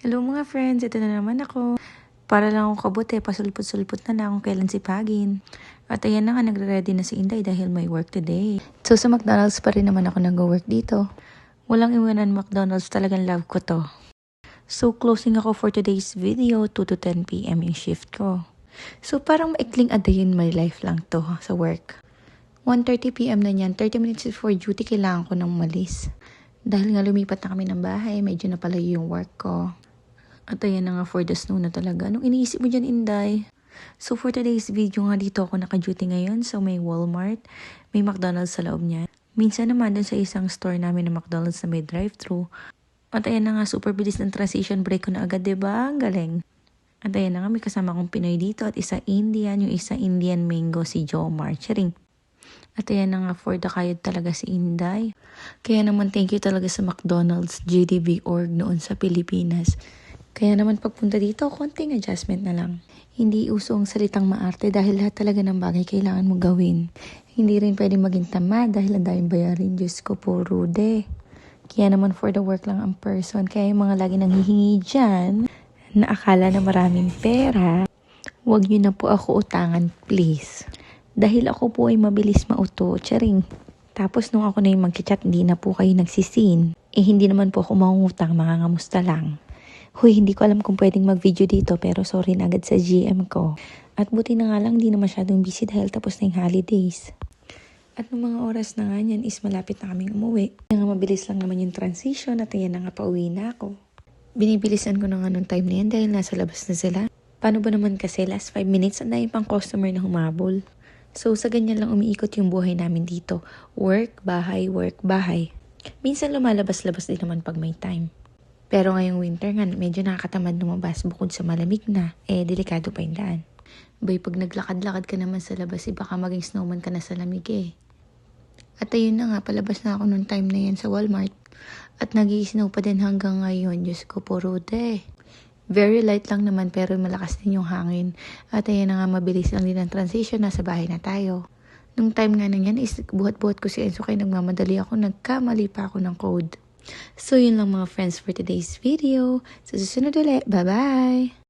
Hello mga friends, ito na naman ako. Para lang ako kabuti, pasulpot-sulpot na lang kung kailan sipagin. At ayan na nga, nagre-ready na si Inday dahil may work today. So sa McDonald's pa rin naman ako nag-work dito. Walang iwanan McDonald's, talagang love ko to. So closing ako for today's video, 2 to 10 p.m. yung shift ko. So parang maikling a day in my life lang to sa work. 1:30 p.m. na niyan, 30 minutes before duty, kailangan ko nang umalis. Dahil nga lumipat na kami ng bahay, medyo napalayo yung work ko. At ayan na nga for the snow na talaga. Anong iniisip mo dyan, Inday? So for today's video nga, dito ako naka-duty ngayon. So may Walmart, may McDonald's sa loob niya. Minsan naman dun sa isang store namin na McDonald's na may drive-thru. At ayan na nga, super bilis ng transition break ko na agad, diba? Ang galing. At ayan na nga, may kasama kong Pinoy dito at isa Indian, yung isa Indian mango si Jomar. Charing. At ayan na nga, for the kayod talaga si Inday. Kaya naman thank you talaga sa McDonald's JDB org noon sa Pilipinas. Kaya naman pagpunta dito, konting adjustment na lang. Hindi uso ang salitang maarte dahil lahat talaga ng bagay kailangan mo gawin. Hindi rin pwedeng maging tamad dahil ang daming bayarin. Diyos ko po, rude. Kaya naman for the work lang ang person. Kaya yung mga lagi nang hihingi dyan, na akala na maraming pera, huwag nyo na po ako utangan, please. Dahil ako po ay mabilis mauto, charing. Tapos nung ako na yung mag-chat, hindi na po kayo nagsisin. Hindi naman po ako mangungutang, mangangamusta lang. Huy, hindi ko alam kung pwedeng mag-video dito pero sorry na agad sa GM ko. At buti na nga lang, di na masyadong busy dahil tapos na yung holidays. At nung mga oras na nga yan is malapit na kaming umuwi. Kaya nga mabilis lang naman yung transition at ayan na nga pauwi na ako. Binibilisan ko na nga nung time na yan dahil nasa labas na sila. Paano ba naman kasi last 5 minutes ang dahil pang customer na humabol. So sa ganyan lang umiikot yung buhay namin dito. Work, bahay, work, bahay. Minsan lumalabas-labas din naman pag may time. Pero ngayong winter nga, medyo nakakatamad lumabas bukod sa malamig na. Delikado pa yung daan. Bay, pag naglakad-lakad ka naman sa labas, baka maging snowman ka na sa lamig At ayun na nga, palabas na ako nung time na yan sa Walmart. At nag-i-snow pa din hanggang ngayon. Diyos ko po, rude. Very light lang naman pero malakas din yung hangin. At ayun na nga, mabilis lang din ang transition. Nasa bahay na tayo. Nung time nga na yan, buhat-buhat ko si Enzo kaya nagmamadali ako. Nagkamali pa ako ng code. So yun lang mga friends for today's video. Sa susunod ulit. Bye-bye!